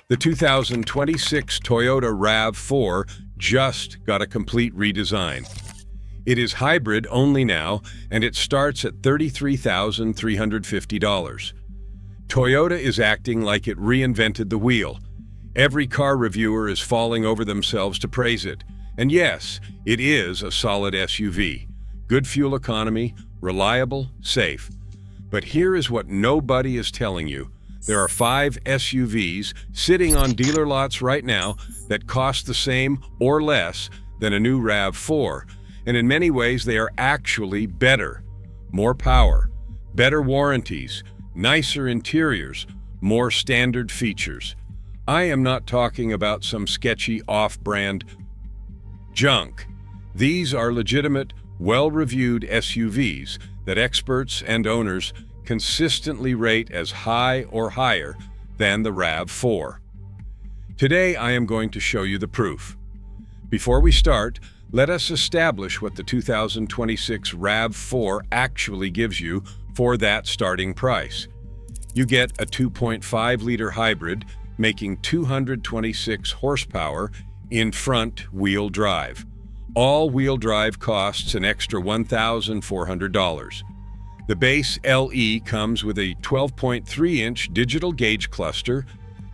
The 2026 Toyota RAV4 just got a complete redesign. It is hybrid only now, and it starts at $33,350. Toyota is acting like it reinvented the wheel. Every car reviewer is falling over themselves to praise it. And yes, it is a solid SUV. Good fuel economy, reliable, safe. But here is what nobody is telling you. There are 5 SUVs sitting on dealer lots right now that cost the same or less than a new RAV4. And in many ways, they are actually better. More power, better warranties, nicer interiors, more standard features. I am not talking about some sketchy off-brand junk. These are legitimate, well-reviewed SUVs that experts and owners consistently rate as high or higher than the RAV4. Today, I am going to show you the proof. Before we start, let us establish what the 2026 RAV4 actually gives you for that starting price. You get a 2.5-liter hybrid making 226 horsepower in front-wheel drive. All-wheel drive costs an extra $1,400. The base LE comes with a 12.3-inch digital gauge cluster,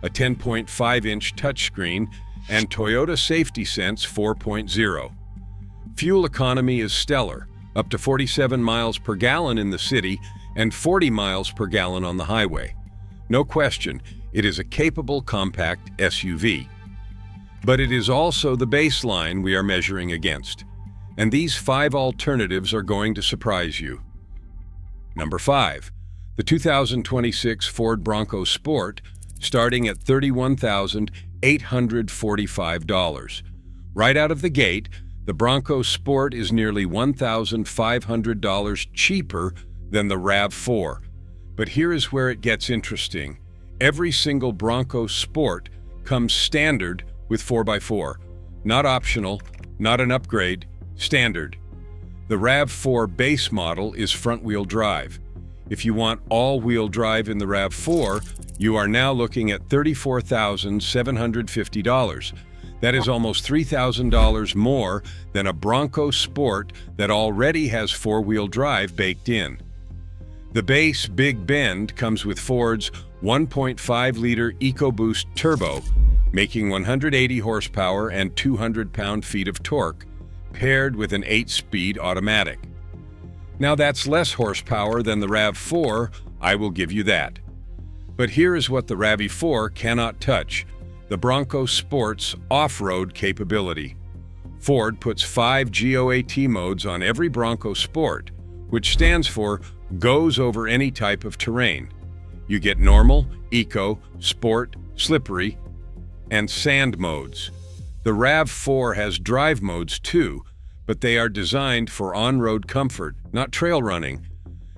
a 10.5-inch touchscreen, and Toyota Safety Sense 4.0. Fuel economy is stellar, up to 47 miles per gallon in the city and 40 miles per gallon on the highway. No question, it is a capable compact SUV. But it is also the baseline we are measuring against. And these 5 alternatives are going to surprise you. Number 5, the 2026 Ford Bronco Sport, starting at $31,845. Right out of the gate, the Bronco Sport is nearly $1,500 cheaper than the RAV4. But here is where it gets interesting. Every single Bronco Sport comes standard with 4x4. Not optional, not an upgrade, standard. The RAV4 base model is front-wheel drive. If you want all-wheel drive in the RAV4, you are now looking at $34,750. That is almost $3,000 more than a Bronco Sport that already has 4-wheel drive baked in. The base Big Bend comes with Ford's 1.5-liter EcoBoost Turbo, making 180 horsepower and 200 pound-feet of torque, paired with an 8-speed automatic. Now that's less horsepower than the RAV4, I will give you that. But here is what the RAV4 cannot touch: the Bronco Sport's off-road capability. Ford puts 5 GOAT modes on every Bronco Sport, which stands for goes over any type of terrain. You get normal, eco, sport, slippery, and sand modes. The RAV4 has drive modes too, but they are designed for on-road comfort, not trail running.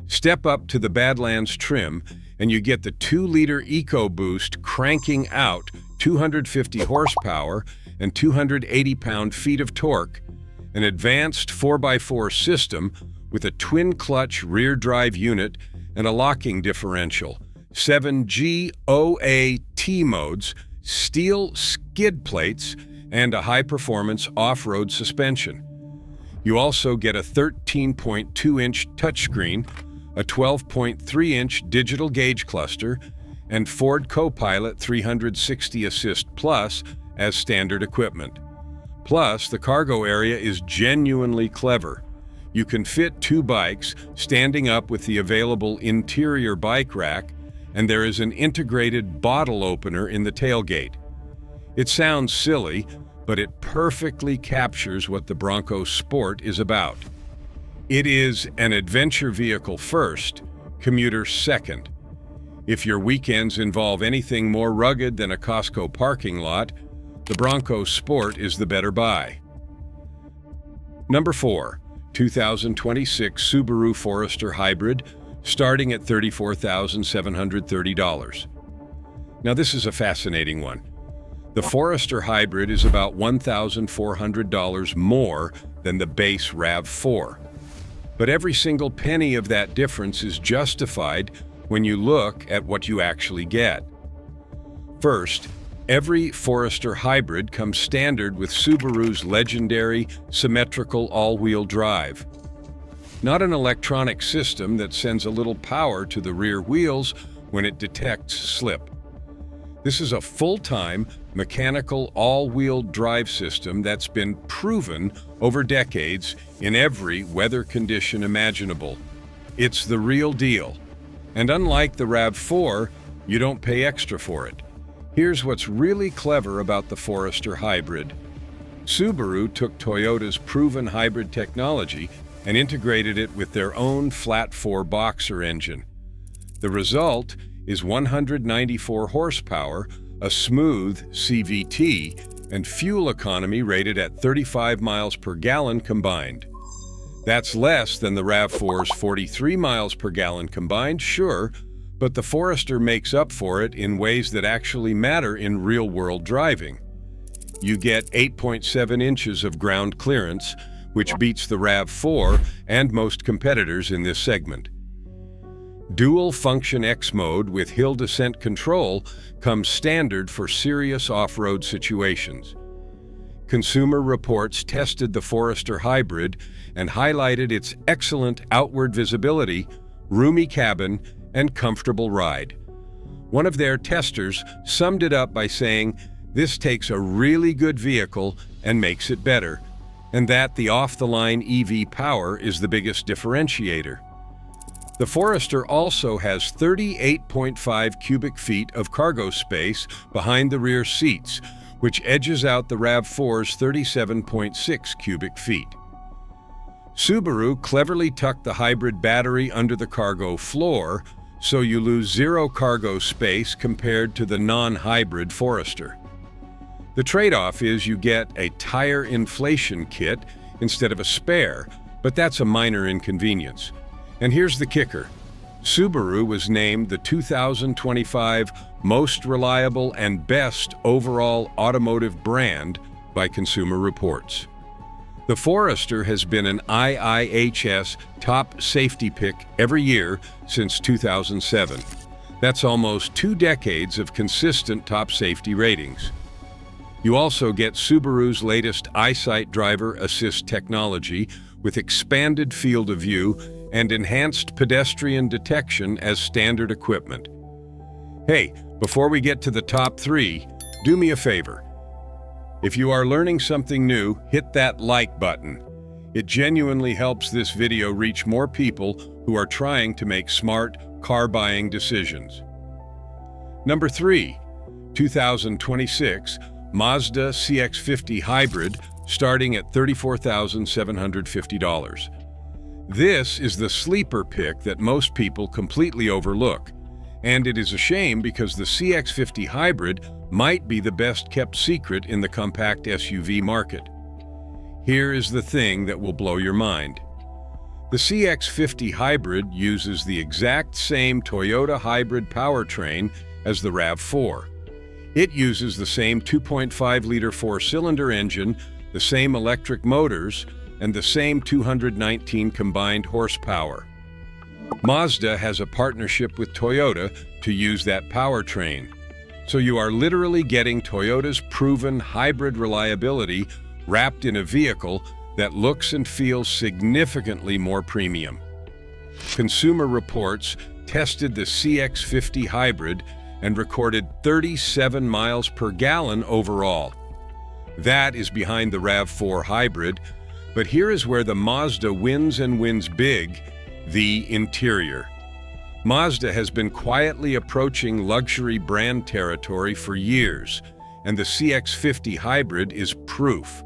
Step up to the Badlands trim, and you get the 2-liter EcoBoost cranking out 250 horsepower and 280 pound-feet of torque, an advanced 4x4 system with a twin-clutch rear-drive unit and a locking differential, 7 GOAT modes, steel skid plates, and a high-performance off-road suspension. You also get a 13.2-inch touchscreen, a 12.3-inch digital gauge cluster, and Ford Copilot 360 Assist Plus as standard equipment. Plus, the cargo area is genuinely clever. You can fit 2 bikes standing up with the available interior bike rack, and there is an integrated bottle opener in the tailgate. It sounds silly, but it perfectly captures what the Bronco Sport is about. It is an adventure vehicle first, commuter second. If your weekends involve anything more rugged than a Costco parking lot, the Bronco Sport is the better buy. Number 4, 2026 Subaru Forester Hybrid, starting at $34,730. Now this is a fascinating one. The Forester Hybrid is about $1,400 more than the base RAV4. But every single penny of that difference is justified when you look at what you actually get. First, Every Forester Hybrid comes standard with Subaru's legendary symmetrical all-wheel drive. Not an electronic system that sends a little power to the rear wheels when it detects slip. This is a full-time, mechanical all-wheel drive system that's been proven over decades in every weather condition imaginable. It's the real deal. And unlike the RAV4, you don't pay extra for it. Here's what's really clever about the Forester Hybrid. Subaru took Toyota's proven hybrid technology and integrated it with their own flat-4 boxer engine. The result is 194 horsepower, a smooth CVT, and fuel economy rated at 35 miles per gallon combined. That's less than the RAV4's 43 miles per gallon combined, sure, but the Forester makes up for it in ways that actually matter in real-world driving. You get 8.7 inches of ground clearance, which beats the RAV4 and most competitors in this segment. Dual Function X mode with hill descent control comes standard for serious off-road situations. Consumer Reports tested the Forester Hybrid and highlighted its excellent outward visibility, roomy cabin, and comfortable ride. One of their testers summed it up by saying, "This takes a really good vehicle and makes it better," and that the off-the-line EV power is the biggest differentiator. The Forester also has 38.5 cubic feet of cargo space behind the rear seats, which edges out the RAV4's 37.6 cubic feet. Subaru cleverly tucked the hybrid battery under the cargo floor, so you lose zero cargo space compared to the non-hybrid Forester. The trade-off is you get a tire inflation kit instead of a spare, but that's a minor inconvenience. And here's the kicker. Subaru was named the 2025 Most Reliable and Best Overall Automotive Brand by Consumer Reports. The Forester has been an IIHS top safety pick every year since 2007. That's almost 2 decades of consistent top safety ratings. You also get Subaru's latest EyeSight driver assist technology with expanded field of view and enhanced pedestrian detection as standard equipment. Hey, before we get to the top 3, do me a favor. If you are learning something new, hit that like button. It genuinely helps this video reach more people who are trying to make smart car buying decisions. Number 3, 2026 Mazda CX-50 Hybrid, starting at $34,750. This is the sleeper pick that most people completely overlook, and it is a shame because the CX-50 Hybrid might be the best-kept secret in the compact SUV market. Here is the thing that will blow your mind. The CX-50 Hybrid uses the exact same Toyota hybrid powertrain as the RAV4. It uses the same 2.5-liter 4-cylinder engine, the same electric motors, and the same 219 combined horsepower. Mazda has a partnership with Toyota to use that powertrain. So you are literally getting Toyota's proven hybrid reliability wrapped in a vehicle that looks and feels significantly more premium. Consumer Reports tested the CX-50 Hybrid and recorded 37 miles per gallon overall. That is behind the RAV4 Hybrid, but here is where the Mazda wins and wins big: the interior. Mazda has been quietly approaching luxury brand territory for years, and the CX-50 Hybrid is proof.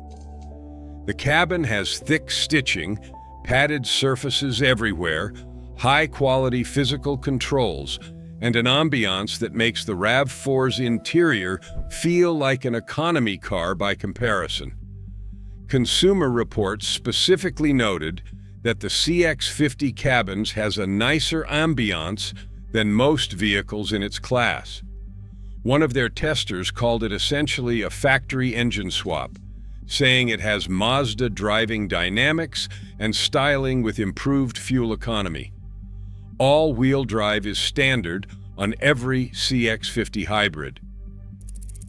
The cabin has thick stitching, padded surfaces everywhere, high-quality physical controls, and an ambiance that makes the RAV4's interior feel like an economy car by comparison. Consumer Reports specifically noted that the CX-50 cabins has a nicer ambiance than most vehicles in its class. One of their testers called it essentially a factory engine swap, saying it has Mazda driving dynamics and styling with improved fuel economy. All-wheel drive is standard on every CX-50 Hybrid.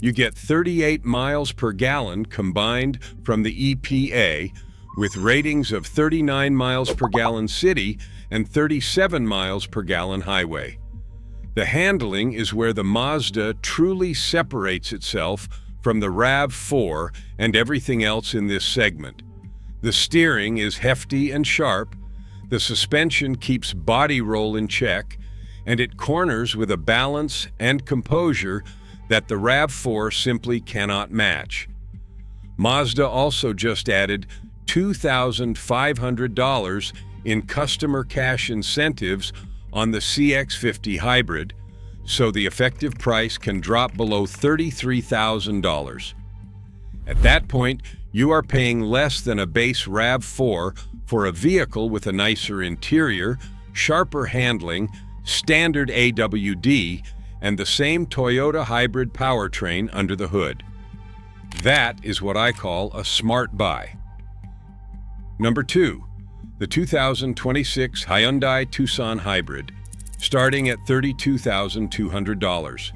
you get 38 miles per gallon combined from the EPA, with ratings of 39 miles per gallon city and 37 miles per gallon highway. The handling is where the Mazda truly separates itself from the RAV4 and everything else in this segment. The steering is hefty and sharp, the suspension keeps body roll in check, and it corners with a balance and composure that the RAV4 simply cannot match. Mazda also just added $2,500 in customer cash incentives on the CX-50 Hybrid, so the effective price can drop below $33,000. At that point, you are paying less than a base RAV4 for a vehicle with a nicer interior, sharper handling, standard AWD, and the same Toyota hybrid powertrain under the hood. That is what I call a smart buy. Number 2, the 2026 Hyundai Tucson Hybrid, starting at $32,200.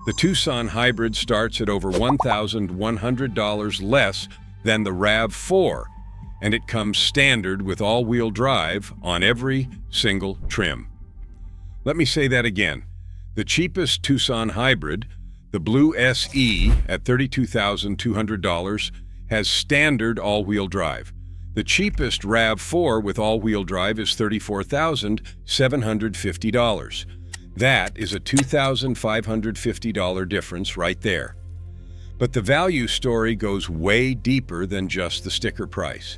The Tucson Hybrid starts at over $1,100 less than the RAV4, and it comes standard with all-wheel drive on every single trim. Let me say that again. The cheapest Tucson Hybrid, the Blue SE at $32,200, has standard all-wheel drive. The cheapest RAV4 with all-wheel drive is $34,750. That is a $2,550 difference right there. But the value story goes way deeper than just the sticker price.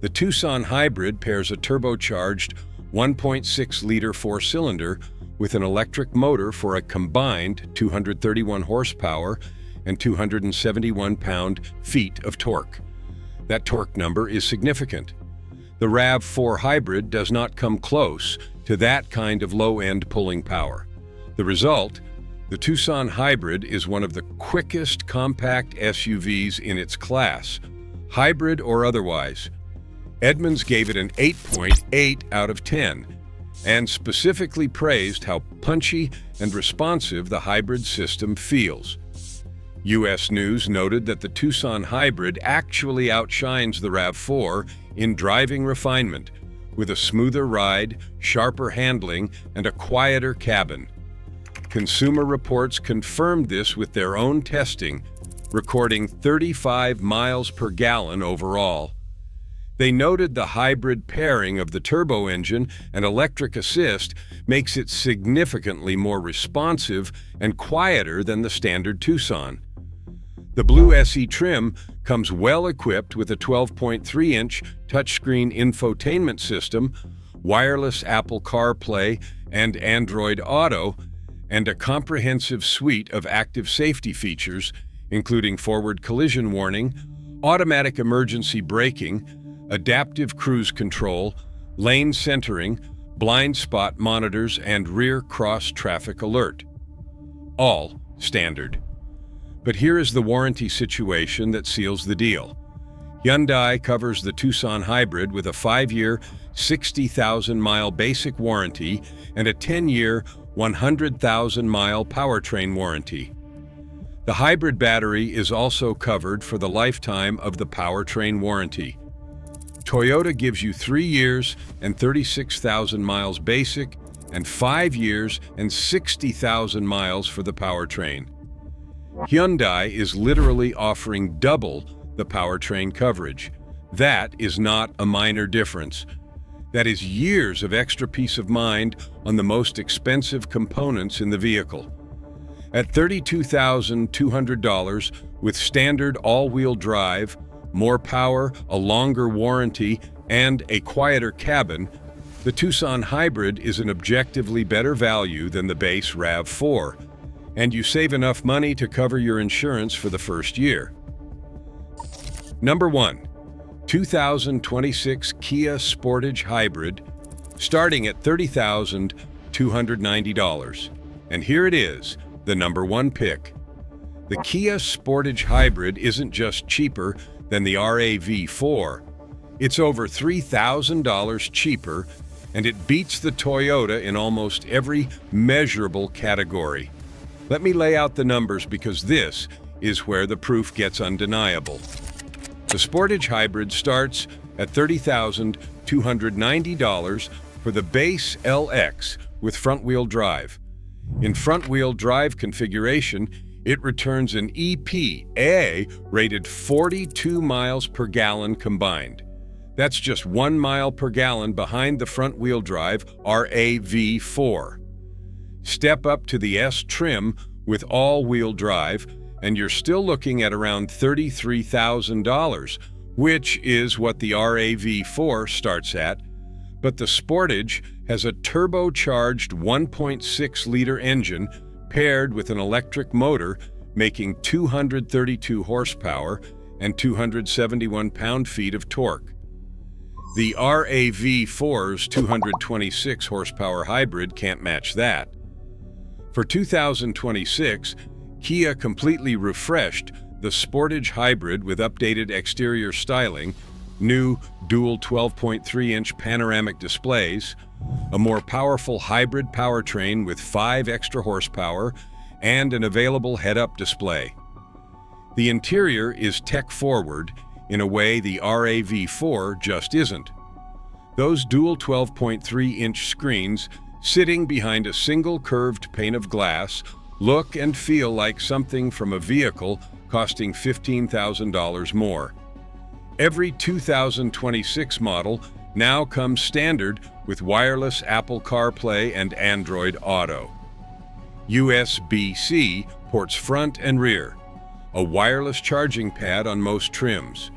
The Tucson Hybrid pairs a turbocharged 1.6-liter four-cylinder with an electric motor for a combined 231 horsepower and 271 pound-feet of torque. That torque number is significant. The RAV4 Hybrid does not come close to that kind of low-end pulling power. The result, the Tucson Hybrid is one of the quickest compact SUVs in its class, hybrid or otherwise. Edmunds gave it an 8.8 out of 10 and specifically praised how punchy and responsive the hybrid system feels. U.S. News noted that the Tucson Hybrid actually outshines the RAV4 in driving refinement, with a smoother ride, sharper handling, and a quieter cabin. Consumer Reports confirmed this with their own testing, recording 35 miles per gallon overall. They noted the hybrid pairing of the turbo engine and electric assist makes it significantly more responsive and quieter than the standard Tucson. The Blue SE trim comes well equipped with a 12.3-inch touchscreen infotainment system, wireless Apple CarPlay and Android Auto, and a comprehensive suite of active safety features, including forward collision warning, automatic emergency braking, adaptive cruise control, lane centering, blind spot monitors, and rear cross traffic alert. All standard. But here is the warranty situation that seals the deal. Hyundai covers the Tucson Hybrid with a 5-year, 60,000-mile basic warranty and a 10-year, 100,000-mile powertrain warranty. The hybrid battery is also covered for the lifetime of the powertrain warranty. Toyota gives you 3 years and 36,000 miles basic and 5 years and 60,000 miles for the powertrain. Hyundai is literally offering double the powertrain coverage. That is not a minor difference. That is years of extra peace of mind on the most expensive components in the vehicle. At $32,200 with standard all-wheel drive, more power, a longer warranty, and a quieter cabin, the Tucson Hybrid is an objectively better value than the base RAV4, and you save enough money to cover your insurance for the first year. Number 1. 2026 Kia Sportage Hybrid, starting at $30,290. And here it is, the number 1 pick. The Kia Sportage Hybrid isn't just cheaper than the RAV4. It's over $3,000 cheaper, and it beats the Toyota in almost every measurable category. Let me lay out the numbers because this is where the proof gets undeniable. The Sportage Hybrid starts at $30,290 for the base LX with front-wheel drive. In front-wheel drive configuration, it returns an EPA rated 42 miles per gallon combined. That's just 1 mile per gallon behind the front-wheel drive RAV4. Step up to the S trim with all-wheel drive, and you're still looking at around $33,000, which is what the RAV4 starts at. But the Sportage has a turbocharged 1.6-liter engine paired with an electric motor, making 232 horsepower and 271 pound-feet of torque. The RAV4's 226 horsepower hybrid can't match that. For 2026, Kia completely refreshed the Sportage Hybrid with updated exterior styling, new dual 12.3-inch panoramic displays, a more powerful hybrid powertrain with 5 extra horsepower, and an available head-up display. The interior is tech-forward in a way the RAV4 just isn't. Those dual 12.3-inch screens sitting behind a single curved pane of glass look and feel like something from a vehicle costing $15,000 more. Every 2026 model now comes standard with wireless Apple CarPlay and Android Auto. USB-C ports front and rear, a wireless charging pad on most trims,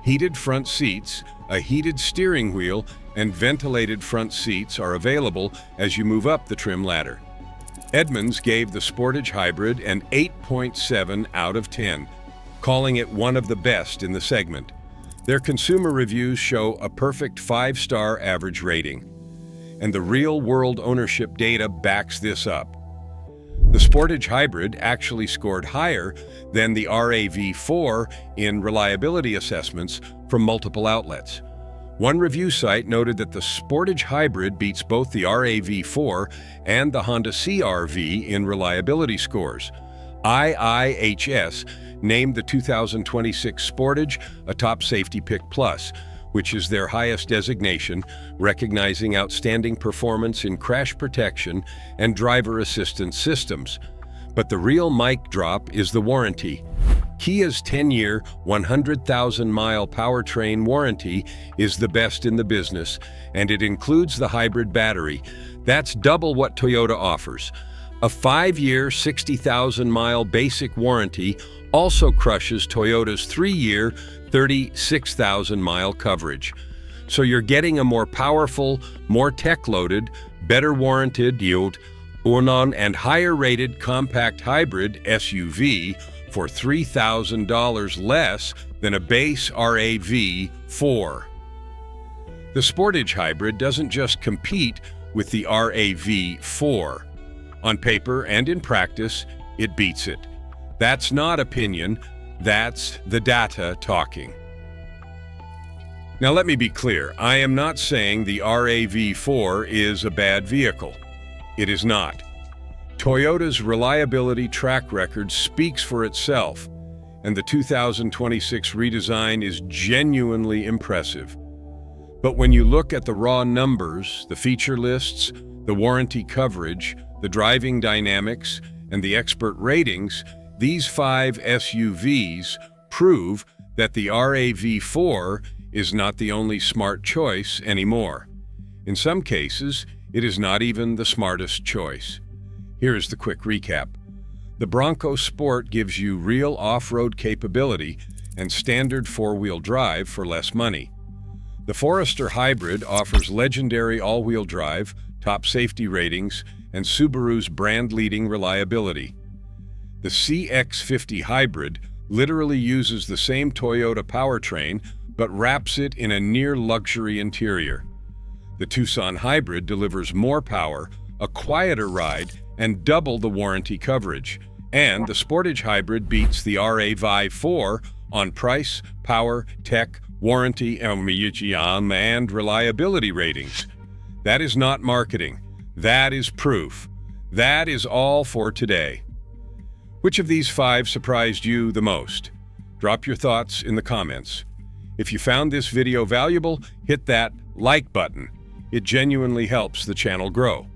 heated front seats, a heated steering wheel, and ventilated front seats are available as you move up the trim ladder. Edmunds gave the Sportage Hybrid an 8.7 out of 10, calling it one of the best in the segment. Their consumer reviews show a perfect 5-star average rating, and the real-world ownership data backs this up. The Sportage Hybrid actually scored higher than the RAV4 in reliability assessments from multiple outlets. One review site noted that the Sportage Hybrid beats both the RAV4 and the Honda CR-V in reliability scores. IIHS named the 2026 Sportage a Top Safety Pick Plus, which is their highest designation, recognizing outstanding performance in crash protection and driver assistance systems. But the real mic drop is the warranty. Kia's 10-year, 100,000-mile powertrain warranty is the best in the business, and it includes the hybrid battery. That's double what Toyota offers. A 5-year, 60,000-mile basic warranty also crushes Toyota's 3-year, 36,000-mile coverage. So you're getting a more powerful, more tech-loaded, better warranted yield, and higher-rated compact hybrid SUV for $3,000 less than a base RAV4. The Sportage Hybrid doesn't just compete with the RAV4. On paper and in practice, it beats it. That's not opinion, that's the data talking. Now let me be clear, I am not saying the RAV4 is a bad vehicle. It is not. Toyota's reliability track record speaks for itself, and the 2026 redesign is genuinely impressive. But when you look at the raw numbers, the feature lists, the warranty coverage, the driving dynamics, and the expert ratings, these 5 SUVs prove that the RAV4 is not the only smart choice anymore. In some cases, it is not even the smartest choice. Here is the quick recap. The Bronco Sport gives you real off-road capability and standard 4-wheel drive for less money. The Forester Hybrid offers legendary all-wheel drive, top safety ratings, and Subaru's brand-leading reliability. The CX-50 Hybrid literally uses the same Toyota powertrain, but wraps it in a near-luxury interior. The Tucson Hybrid delivers more power, a quieter ride, and double the warranty coverage. And the Sportage Hybrid beats the RAV4 on price, power, tech, warranty, and reliability ratings. That is not marketing. That is proof. That is all for today. Which of these 5 surprised you the most? Drop your thoughts in the comments. If you found this video valuable, hit that like button. It genuinely helps the channel grow.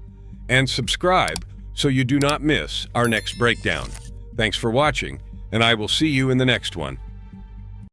And subscribe so you do not miss our next breakdown. Thanks for watching, and I will see you in the next one.